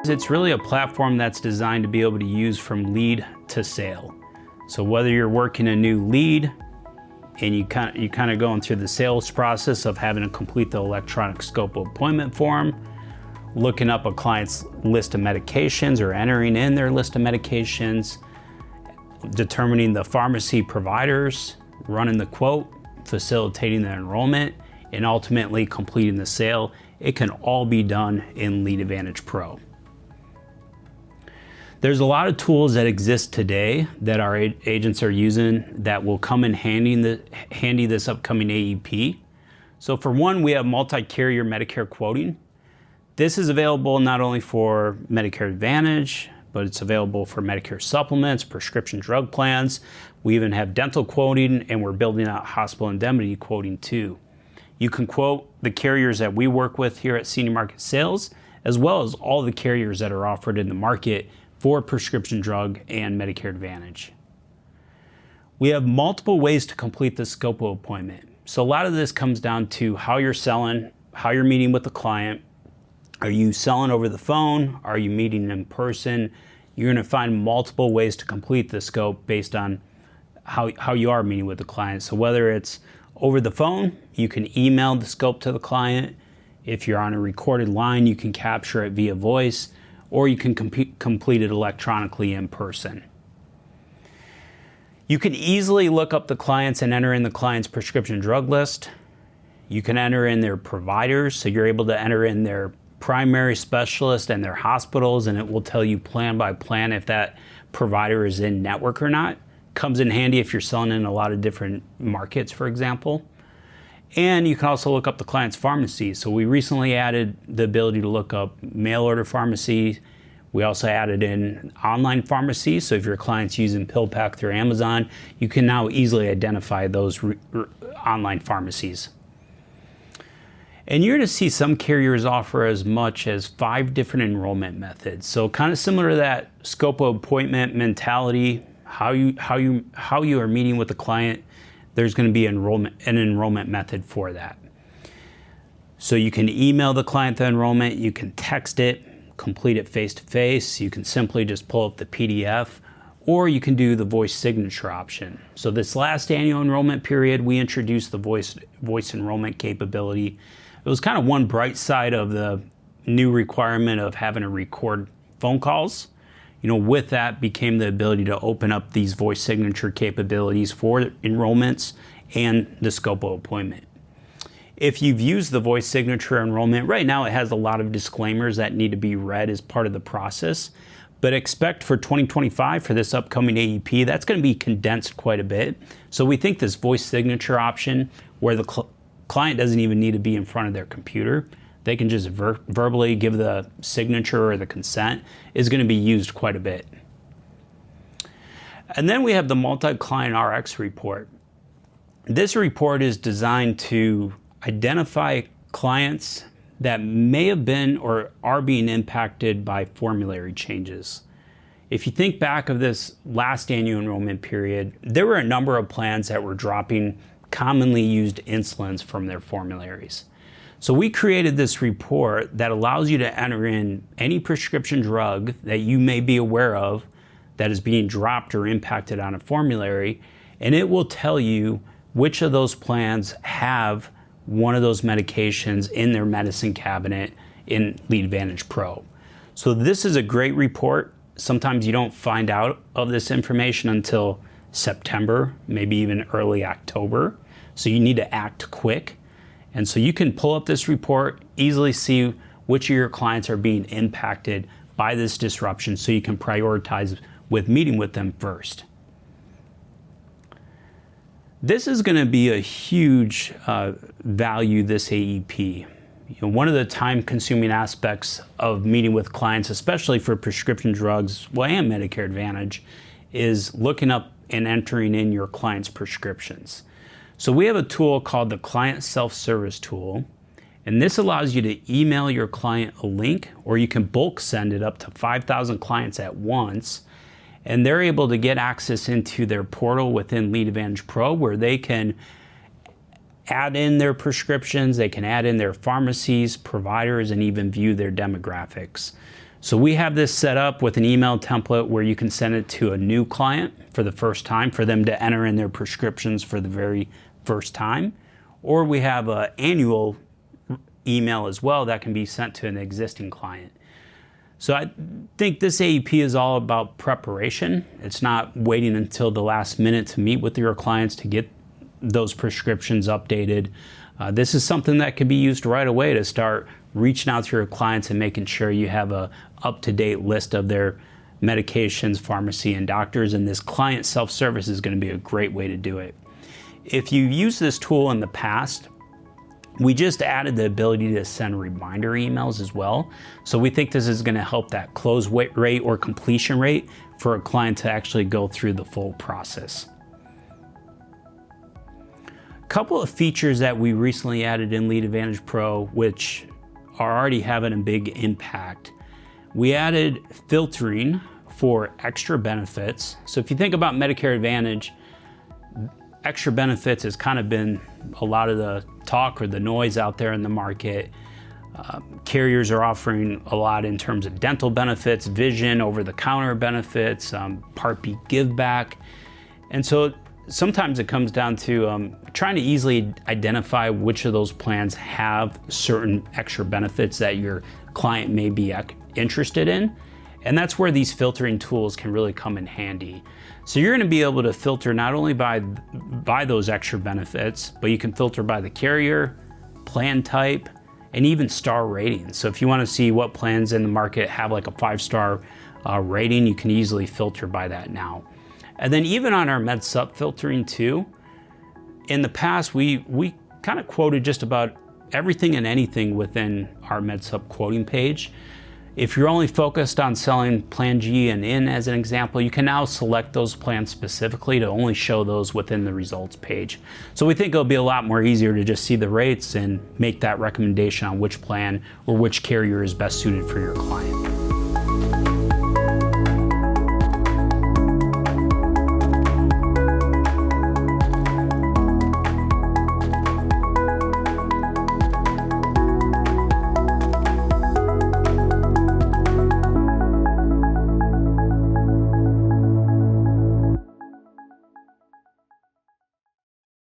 It's really a platform that's designed to be able to use from lead to sale. So whether you're working a new lead and you kind of going through the sales process of having to complete the electronic scope of appointment form, looking up a client's list of medications or entering in their list of medications, determining the pharmacy providers, running the quote, facilitating the enrollment, and ultimately completing the sale, it can all be done in Lead Advantage Pro. There's a lot of tools that exist today that our agents are using that will come in handy this upcoming AEP. So for one, we have multi-carrier Medicare Quoting. This is available not only for Medicare Advantage, but it's available for Medicare Supplements, prescription drug plans. We even have dental quoting, and we're building out hospital indemnity quoting too. You can quote the carriers that we work with here at Senior Market Sales, as well as all the carriers that are offered in the market for prescription drug and Medicare Advantage. We have multiple ways to complete the scope of appointment. So a lot of this comes down to how you're selling, how you're meeting with the client. Are you selling over the phone? Are you meeting in person? You're going to find multiple ways to complete the scope based on how you are meeting with the client. So whether it's over the phone, you can email the scope to the client. If you're on a recorded line, you can capture it via voice, or you can complete it electronically in person. You can easily look up the clients and enter in the client's prescription drug list. You can enter in their providers, so you're able to enter in their primary specialist and their hospitals, and it will tell you plan by plan if that provider is in network or not. Comes in handy if you're selling in a lot of different markets, for example. And you can also look up the client's pharmacy. So we recently added the ability to look up mail order pharmacy. We also added in online pharmacy. So if your client's using PillPack through Amazon, you can now easily identify those online pharmacies. And you're going to see some carriers offer as much as 5 different enrollment methods. So kind of similar to that scope of appointment mentality, how you are meeting with the client, there's going to be an enrollment method for that. So you can email the client the enrollment, you can text it, complete it face-to-face, you can simply just pull up the PDF, or you can do the voice signature option. So this last annual enrollment period, we introduced the voice enrollment capability. It was kind of one bright side of the new requirement of having to record phone calls. With that became the ability to open up these voice signature capabilities for enrollments and the scope of appointment. If you've used the voice signature enrollment, right now it has a lot of disclaimers that need to be read as part of the process, but expect for 2025, for this upcoming AEP, that's going to be condensed quite a bit. So we think this voice signature option, where the client doesn't even need to be in front of their computer, they can just verbally give the signature or the consent, is going to be used quite a bit. And then we have the multi-client RX report. This report is designed to identify clients that may have been or are being impacted by formulary changes. If you think back of this last annual enrollment period, there were a number of plans that were dropping commonly used insulins from their formularies. So we created this report that allows you to enter in any prescription drug that you may be aware of that is being dropped or impacted on a formulary, and it will tell you which of those plans have one of those medications in their medicine cabinet in Lead Advantage Pro. So this is a great report. Sometimes you don't find out of this information until September, maybe even early October. So you need to act quick. And so you can pull up this report, easily see which of your clients are being impacted by this disruption, so you can prioritize with meeting with them first. This is going to be a huge value this AEP. One of the time-consuming aspects of meeting with clients, especially for prescription drugs, and Medicare Advantage, is looking up and entering in your client's prescriptions. So we have a tool called the Client Self-Service Tool, and this allows you to email your client a link, or you can bulk send it up to 5,000 clients at once, and they're able to get access into their portal within Lead Advantage Pro, where they can add in their prescriptions, they can add in their pharmacies, providers, and even view their demographics. So we have this set up with an email template where you can send it to a new client for the first time for them to enter in their prescriptions for the very first time. Or we have an annual email as well that can be sent to an existing client. So I think this AEP is all about preparation. It's not waiting until the last minute to meet with your clients to get those prescriptions updated. This is something that can be used right away to start reaching out to your clients and making sure you have a up-to-date list of their medications, pharmacy, and doctors, and this client self-service is going to be a great way to do it. If you've used this tool in the past, we just added the ability to send reminder emails as well. So we think this is going to help that close rate or completion rate for a client to actually go through the full process. A couple of features that we recently added in Lead Advantage Pro, which are already having a big impact. We added filtering for extra benefits. So if you think about Medicare Advantage, extra benefits has kind of been a lot of the talk or the noise out there in the market. Carriers are offering a lot in terms of dental benefits, vision, over-the-counter benefits, Part B give back. And so sometimes it comes down to trying to easily identify which of those plans have certain extra benefits that your client may be interested in. And that's where these filtering tools can really come in handy. So you're going to be able to filter not only by those extra benefits, but you can filter by the carrier, plan type, and even star rating. So if you want to see what plans in the market have like a 5-star rating, you can easily filter by that now. And then even on our Med Sup filtering too, in the past we kind of quoted just about everything and anything within our Med Sup quoting page. If you're only focused on selling Plan G and In as an example, you can now select those plans specifically to only show those within the results page. So we think it'll be a lot more easier to just see the rates and make that recommendation on which plan or which carrier is best suited for your client.